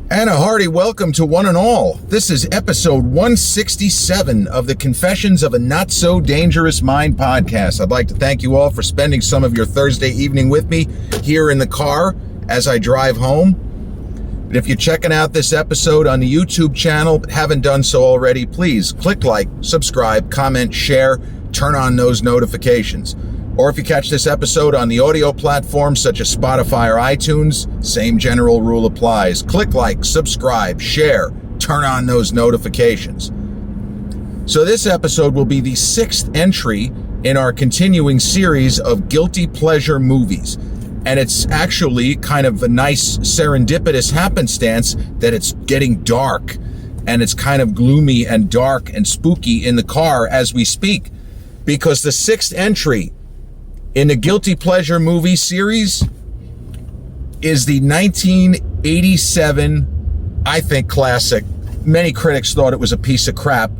And a hearty welcome to one and all. This is episode 167 of the Confessions of a Not So Dangerous Mind podcast. I'd like to thank you all for spending some of your Thursday evening with me here in the car as I drive home. And if you're checking out this episode on the YouTube channel but haven't done so already, please click like, subscribe, comment, share, turn on those notifications. Or if you catch this episode on the audio platforms such as Spotify or iTunes, same general rule applies. Click like, subscribe, share, turn on those notifications. So this episode will be the sixth entry in our continuing series of guilty pleasure movies. And it's actually kind of a nice serendipitous happenstance that it's getting dark. And it's kind of gloomy and dark and spooky in the car as we speak. Because the sixth entry in the Guilty Pleasure movie series is the 1987, I think, classic. Many critics thought it was a piece of crap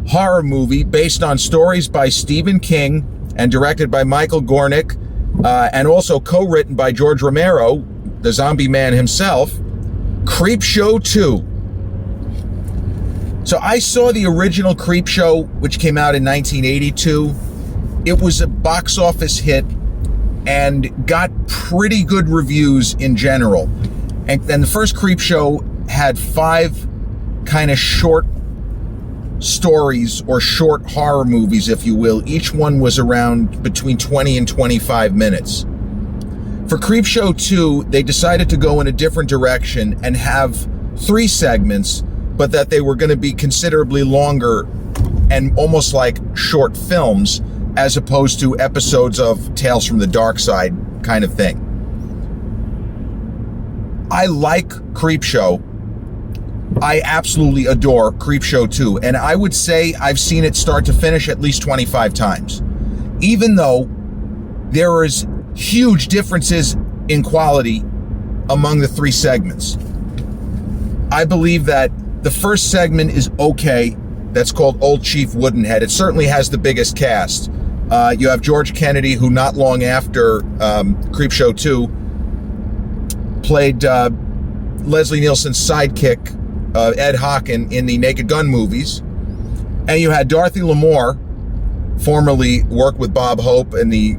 horror movie based on stories by Stephen King and directed by Michael Gornick, and also co-written by George Romero, the zombie man himself, Creepshow 2. So I saw the original Creepshow, which came out in 1982. It was a box office hit and got pretty good reviews in general. And then the first Creepshow had 5 kind of short stories or short horror movies, if you will. Each one was around between 20 and 25 minutes. For Creepshow 2, they decided to go in a different direction and have 3 segments, but that they were going to be considerably longer and almost like short films, as opposed to episodes of Tales from the Dark Side kind of thing. I like Creepshow. I absolutely adore Creepshow 2, and I would say I've seen it start to finish at least 25 times. Even though there is huge differences in quality among the 3 segments. I believe that the first segment is okay. That's called Old Chief Woodenhead. It certainly has the biggest cast. You have George Kennedy, who not long after Creepshow 2 played Leslie Nielsen's sidekick, Ed Hocken, in the Naked Gun movies. And you had Dorothy Lamour, formerly worked with Bob Hope in the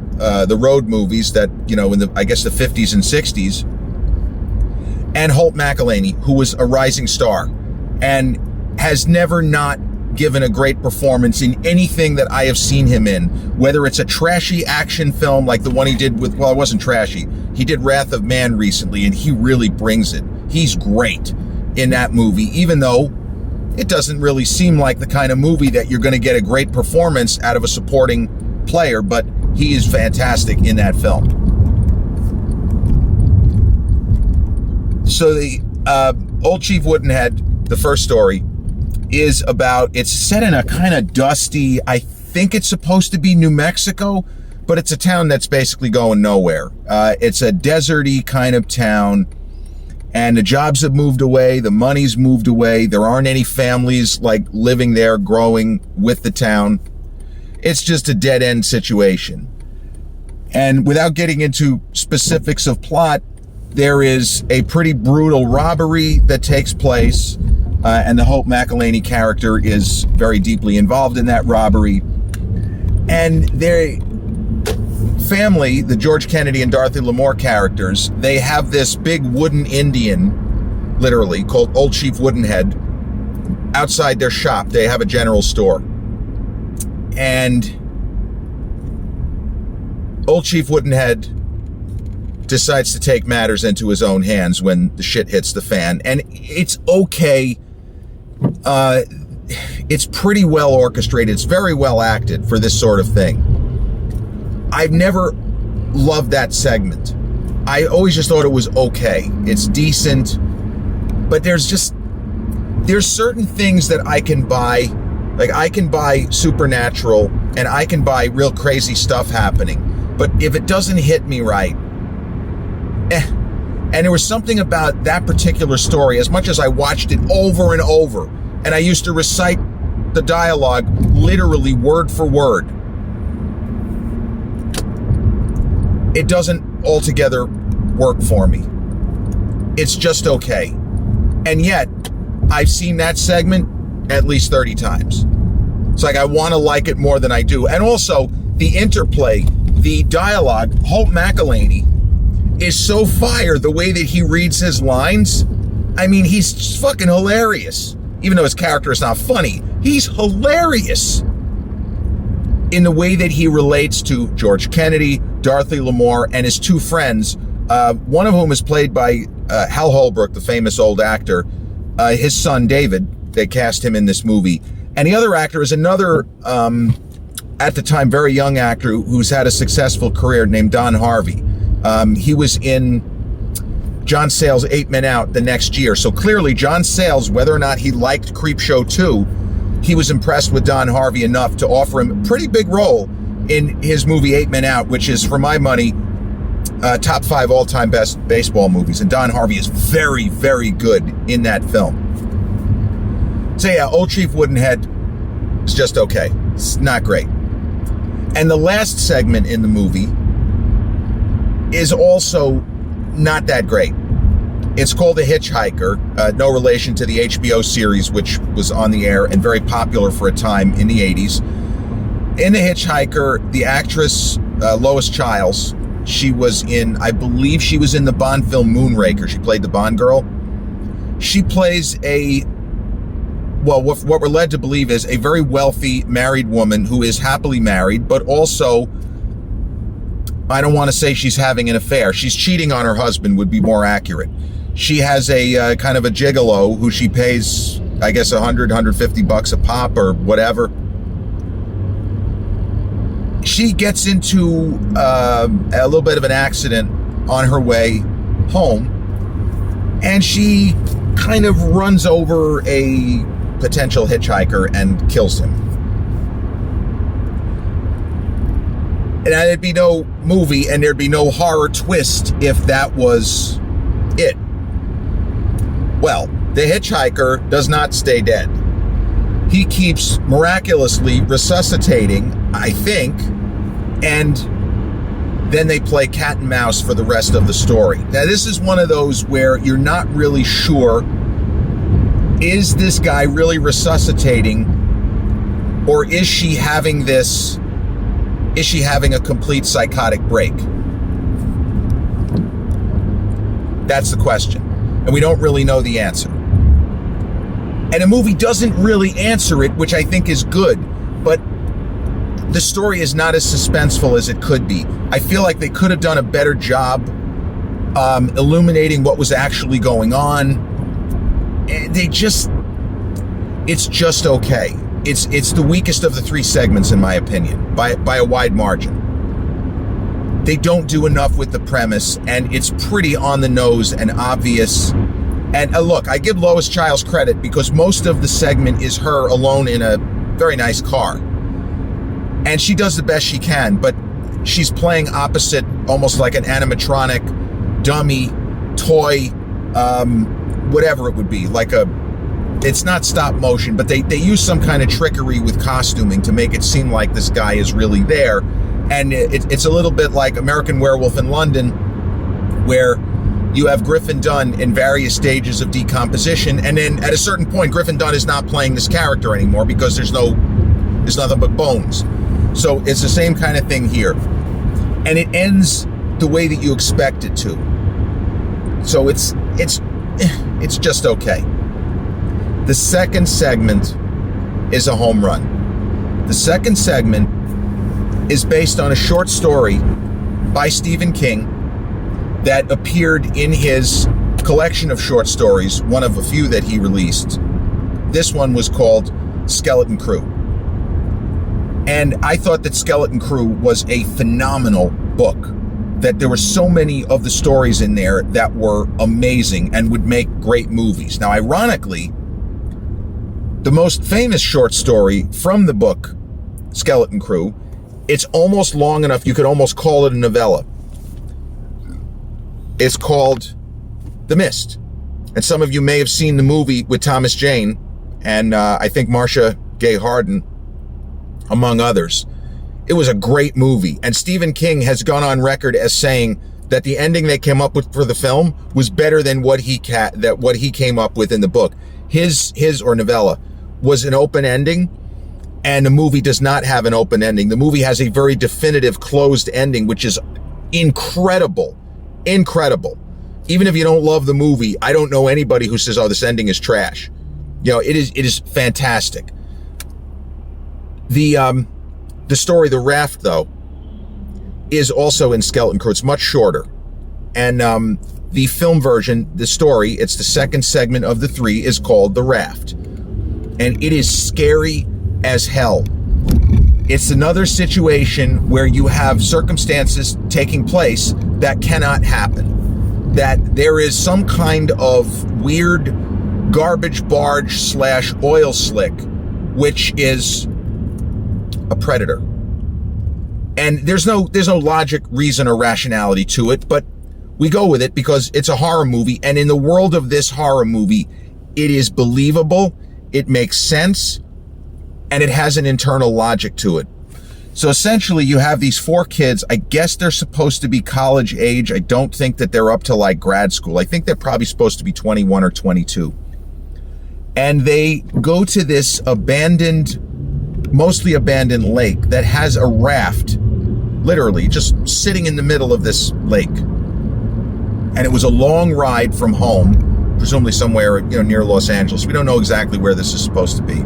Road movies that, in the 50s and 60s. And Holt McElhaney, who was a rising star and has never not given a great performance in anything that I have seen him in, whether it's a trashy action film like the one he did with, well, it wasn't trashy. He did Wrath of Man recently, and he really brings it. He's great in that movie, even though it doesn't really seem like the kind of movie that you're going to get a great performance out of a supporting player, but he is fantastic in that film. So the Old Chief Woodenhead, the first story, is about, it's set in a kind of dusty, I think it's supposed to be New Mexico, but it's a town that's basically going nowhere. It's a deserty kind of town, and the jobs have moved away, the money's moved away, there aren't any families like living there, growing with the town. It's just a dead-end situation. And without getting into specifics of plot, there is a pretty brutal robbery that takes place, and the Hope McElhaney character is very deeply involved in that robbery. And their family, the George Kennedy and Dorothy Lamour characters, they have this big wooden Indian, literally, called Old Chief Woodenhead, outside their shop. They have a general store. And Old Chief Woodenhead decides to take matters into his own hands when the shit hits the fan. And it's okay. It's pretty well orchestrated. It's very well acted for this sort of thing. I've never loved that segment. I always just thought it was okay. It's decent, but there's certain things that I can buy. Like, I can buy supernatural and I can buy real crazy stuff happening. But if it doesn't hit me right, And there was something about that particular story, as much as I watched it over and over, and I used to recite the dialogue literally word for word, it doesn't altogether work for me. It's just okay. And yet, I've seen that segment at least 30 times. It's like I want to like it more than I do. And also, the interplay, the dialogue, Holt McElhaney is so fire, the way that he reads his lines. I mean, he's just fucking hilarious. Even though his character is not funny, he's hilarious in the way that he relates to George Kennedy, Dorothy Lamour, and his two friends, one of whom is played by Hal Holbrook, the famous old actor. His son, David, they cast him in this movie. And the other actor is another, at the time, very young actor who's had a successful career named Don Harvey. He was in John Sayles' 8 Men Out the next year. So clearly, John Sayles, whether or not he liked Creepshow 2, he was impressed with Don Harvey enough to offer him a pretty big role in his movie 8 Men Out, which is, for my money, top 5 all-time best baseball movies. And Don Harvey is very, very good in that film. So yeah, Old Chief Woodenhead is just okay. It's not great. And the last segment in the movie is also not that great. It's called The Hitchhiker, no relation to the HBO series, which was on the air and very popular for a time in the 80s. In The Hitchhiker, the actress Lois Chiles, she was in, I believe she was in the Bond film Moonraker. She played the Bond girl. She plays what we're led to believe is a very wealthy married woman who is happily married, but also, I don't want to say she's having an affair. She's cheating on her husband would be more accurate. She has a kind of a gigolo who she pays, I guess, $150 a pop or whatever. She gets into a little bit of an accident on her way home, and she kind of runs over a potential hitchhiker and kills him. And there'd be no movie and there'd be no horror twist if that was it. Well, the hitchhiker does not stay dead. He keeps miraculously resuscitating, I think, and then they play cat and mouse for the rest of the story. Now, this is one of those where you're not really sure, is this guy really resuscitating, or is she having a complete psychotic break? That's the question. And we don't really know the answer. And the movie doesn't really answer it, which I think is good, but the story is not as suspenseful as it could be. I feel like they could have done a better job illuminating what was actually going on. It's just okay. It's the weakest of the 3 segments, in my opinion, by a wide margin. They don't do enough with the premise, and it's pretty on the nose and obvious. And look, I give Lois Chiles credit because most of the segment is her alone in a very nice car. And she does the best she can, but she's playing opposite, almost like an animatronic, dummy, toy, whatever it would be. It's not stop motion, but they use some kind of trickery with costuming to make it seem like this guy is really there. And it's a little bit like American Werewolf in London, where you have Griffin Dunne in various stages of decomposition, and then at a certain point, Griffin Dunne is not playing this character anymore because there's nothing but bones. So it's the same kind of thing here. And it ends the way that you expect it to. So it's just okay. The second segment is a home run. The second segment is based on a short story by Stephen King that appeared in his collection of short stories, one of a few that he released. This one was called Skeleton Crew. And I thought that Skeleton Crew was a phenomenal book, that there were so many of the stories in there that were amazing and would make great movies. Now, ironically, the most famous short story from the book, Skeleton Crew, it's almost long enough you could almost call it a novella. It's called The Mist. And some of you may have seen the movie with Thomas Jane and I think Marcia Gay Harden, among others. It was a great movie. And Stephen King has gone on record as saying that the ending they came up with for the film was better than what he came up with in the book. His or novella was an open ending, and the movie does not have an open ending. The movie has a very definitive closed ending, which is incredible. Even if you don't love the movie, I don't know anybody who says, oh, this ending is trash. It is fantastic. The story, The Raft, though, is also in Skeleton Crew. It's much shorter. And the film version, the story, it's the second segment of the 3, is called The Raft. And it is scary as hell. It's another situation where you have circumstances taking place that cannot happen. That there is some kind of weird garbage barge / oil slick, which is a predator. And there's no logic, reason, or rationality to it, but we go with it because it's a horror movie. And in the world of this horror movie, it is believable, it makes sense, and it has an internal logic to it. So essentially you have these 4 kids. I guess they're supposed to be college age. I don't think that they're up to like grad school. I think they're probably supposed to be 21 or 22. And they go to this mostly abandoned lake that has a raft, literally just sitting in the middle of this lake. And it was a long ride from home, presumably somewhere, near Los Angeles. We don't know exactly where this is supposed to be.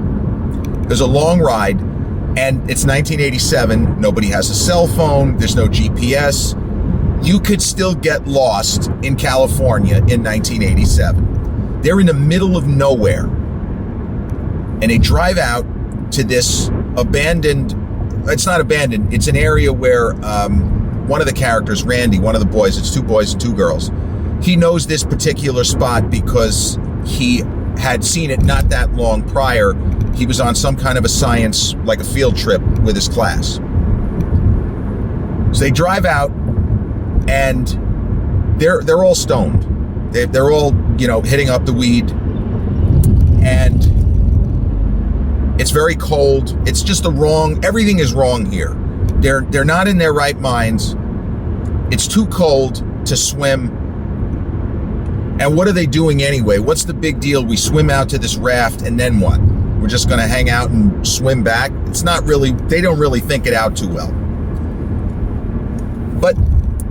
There's a long ride, and it's 1987. Nobody has a cell phone. There's no GPS. You could still get lost in California in 1987. They're in the middle of nowhere, and they drive out to this abandoned, it's not abandoned, it's an area where one of the characters, Randy, one of the boys, it's 2 boys and 2 girls, he knows this particular spot because he had seen it not that long prior. He was on some kind of a science, like a field trip with his class. So they drive out, and they're all stoned. They're all, hitting up the weed, and it's very cold. It's just everything is wrong here. They're not in their right minds. It's too cold to swim. And what are they doing anyway? What's the big deal? We swim out to this raft, and then what? We're just going to hang out and swim back? It's not really, they don't really think it out too well. But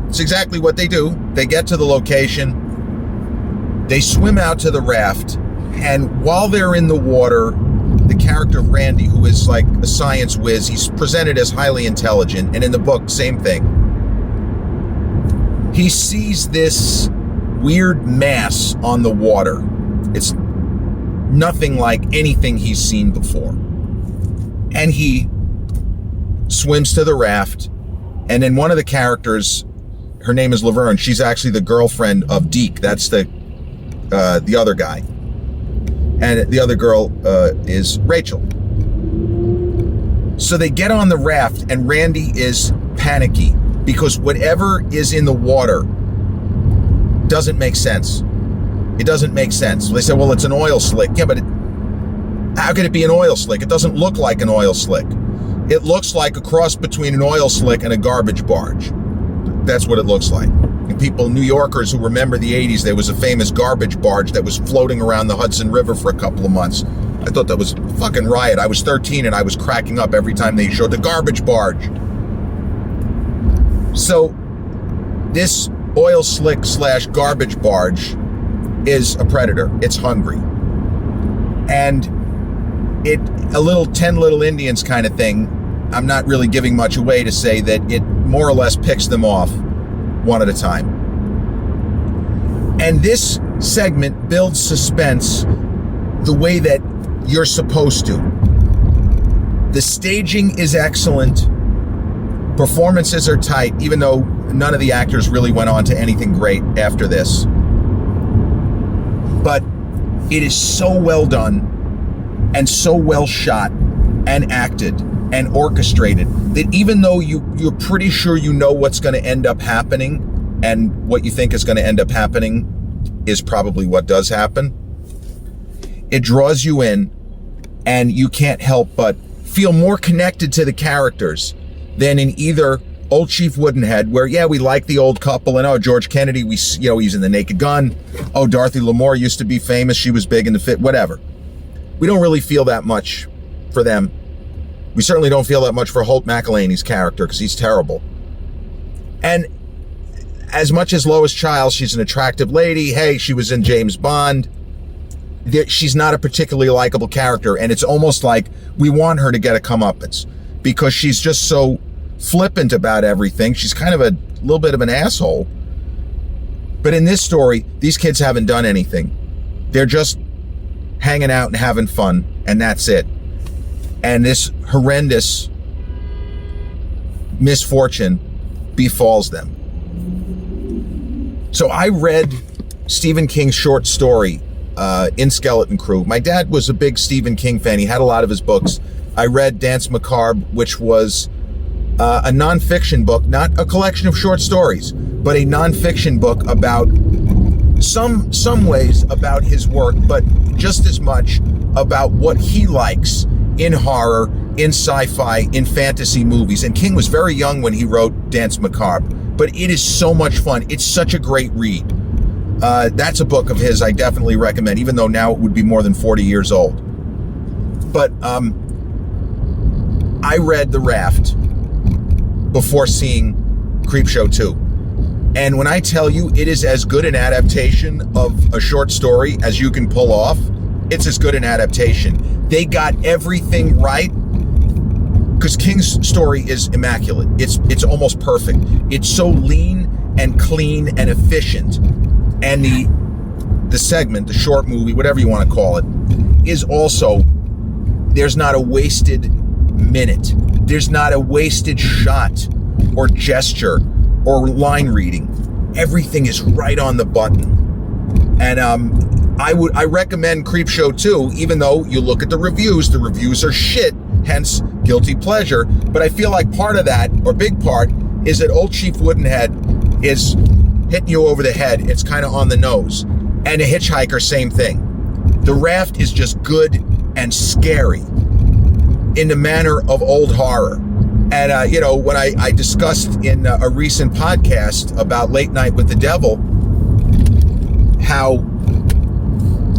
it's exactly what they do. They get to the location, they swim out to the raft, and while they're in the water, the character of Randy, who is like a science whiz, he's presented as highly intelligent, and in the book, same thing. He sees this weird mass on the water. It's nothing like anything he's seen before. And he swims to the raft, and then one of the characters, her name is Laverne, she's actually the girlfriend of Deke. That's the other guy. And the other girl is Rachel. So they get on the raft, and Randy is panicky because whatever is in the water doesn't make sense. It doesn't make sense. They say, well, it's an oil slick. Yeah, but how could it be an oil slick? It doesn't look like an oil slick. It looks like a cross between an oil slick and a garbage barge. That's what it looks like. And people, New Yorkers who remember the 80s, there was a famous garbage barge that was floating around the Hudson River for a couple of months. I thought that was a fucking riot. I was 13 and I was cracking up every time they showed the garbage barge. So this oil slick / garbage barge is a predator. It's hungry. And it, a little 10 Little Indians kind of thing, I'm not really giving much away to say that it more or less picks them off one at a time. And this segment builds suspense the way that you're supposed to. The staging is excellent. Performances are tight, even though none of the actors really went on to anything great after this. But it is so well done and so well shot and acted and orchestrated that even though you're pretty sure you know what's going to end up happening, and what you think is going to end up happening is probably what does happen, it draws you in, and you can't help but feel more connected to the characters than in either Old Chief Woodenhead, where, yeah, we like the old couple, and George Kennedy, he's in The Naked Gun. Dorothy Lamour used to be famous. She was big in the fit, whatever. We don't really feel that much for them. We certainly don't feel that much for Holt McElhaney's character, because he's terrible. And as much as Lois Child, she's an attractive lady. Hey, she was in James Bond. She's not a particularly likable character, and it's almost like we want her to get a comeuppance because she's just so flippant about everything. She's kind of a little bit of an asshole. But in this story, these kids haven't done anything. They're just hanging out and having fun, and that's it. And this horrendous misfortune befalls them. So I read Stephen King's short story in Skeleton Crew. My dad was a big Stephen King fan. He had a lot of his books. I read Danse Macabre, which was a nonfiction book, not a collection of short stories, but a nonfiction book about some ways about his work, but just as much about what he likes in horror, in sci-fi, in fantasy movies. And King was very young when he wrote Danse Macabre, but it is so much fun. It's such a great read. That's a book of his I definitely recommend, even though now it would be more than 40 years old. But I read The Raft before seeing Creepshow 2. And when I tell you it is as good an adaptation of a short story as you can pull off, it's as good an adaptation. They got everything right, because King's story is immaculate. It's almost perfect. It's so lean and clean and efficient. And the segment, the short movie, whatever you want to call it, is also, there's not a wasted minute. There's not a wasted shot or gesture or line reading. Everything is right on the button. And I recommend Creepshow 2, even though you look at the reviews are shit, hence guilty pleasure. But I feel like part of that, or big part, is that Old Chief Woodenhead is hitting you over the head. It's kind of on the nose. And A Hitchhiker, same thing. The Raft is just good and scary in the manner of old horror. And, when I discussed in a recent podcast about Late Night with the Devil, how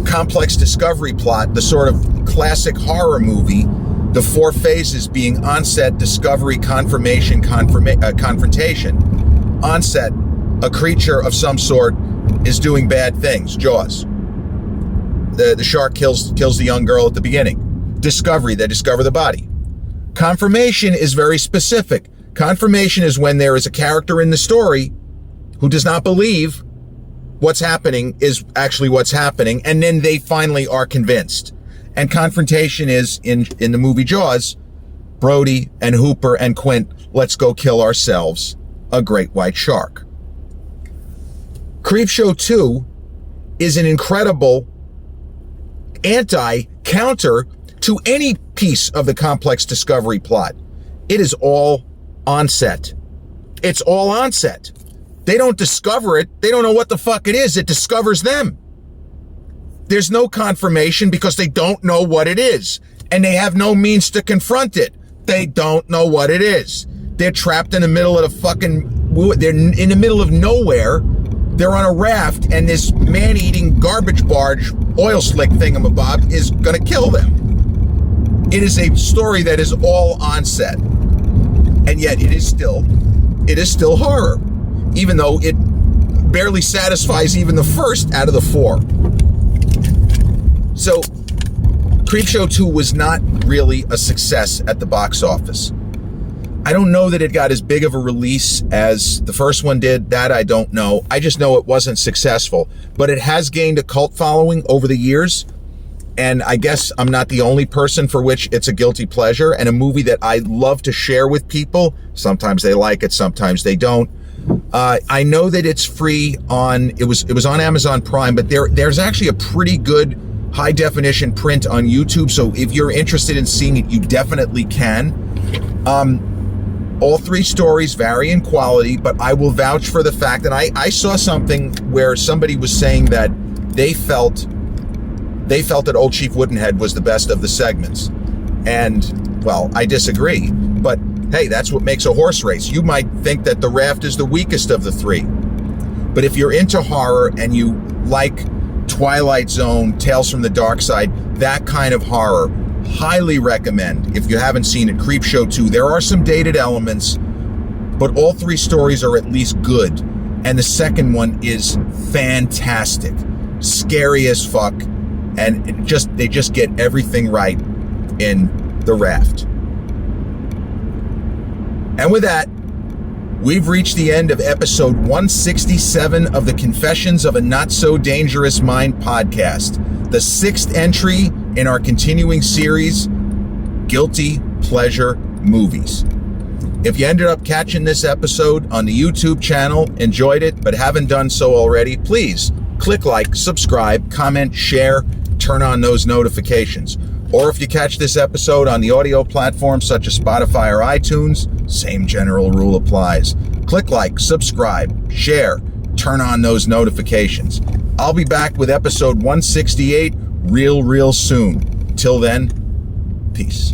complex discovery plot, the sort of classic horror movie, the four phases being onset, discovery, confirmation, confrontation. Onset, a creature of some sort is doing bad things. Jaws. The shark kills the young girl at the beginning. Discovery, they discover the body. Confirmation is very specific. Confirmation is when there is a character in the story who does not believe what's happening is actually what's happening, and then they finally are convinced. And confrontation is, in the movie Jaws, Brody and Hooper and Quint, let's go kill ourselves a great white shark. Creepshow 2 is an incredible counter to any piece of the complex discovery plot. It is all onset. It's all onset. They don't discover it. They don't know what the fuck it is. It discovers them. There's no confirmation because they don't know what it is. And they have no means to confront it. They don't know what it is. They're trapped in the middle of they're in the middle of nowhere. They're on a raft, and this man-eating garbage barge oil slick thingamabob is gonna kill them. It is a story that is all onset. And yet it is still horror, even though it barely satisfies even the first out of the four. So Creepshow 2 was not really a success at the box office. I don't know that it got as big of a release as the first one did. That I don't know. I just know it wasn't successful. But it has gained a cult following over the years. And I guess I'm not the only person for which it's a guilty pleasure, and a movie that I love to share with people. Sometimes they like it, sometimes they don't. I know that it's free on, it was on Amazon Prime, but there's actually a pretty good high definition print on YouTube. So if you're interested in seeing it, you definitely can. All three stories vary in quality, but I will vouch for the fact that I saw something where somebody was saying that they felt that Old Chief Woodenhead was the best of the segments. And, well, I disagree. But Hey, that's what makes a horse race. You might think that the Raft is the weakest of the three. But if you're into horror and you like Twilight Zone, Tales from the Dark Side, that kind of horror, highly recommend. If you haven't seen it, Creepshow 2. There are some dated elements, but all three stories are at least good. And the second one is fantastic. Scary as fuck. And they just get everything right in The Raft. And with that, we've reached the end of episode 167 of the Confessions of a Not So Dangerous Mind podcast, the 6th entry in our continuing series, Guilty Pleasure Movies. If you ended up catching this episode on the YouTube channel, enjoyed it, but haven't done so already, please click like, subscribe, comment, share, turn on those notifications. Or if you catch this episode on the audio platforms such as Spotify or iTunes, same general rule applies. Click like, subscribe, share, turn on those notifications. I'll be back with episode 168 real soon. Till then, peace.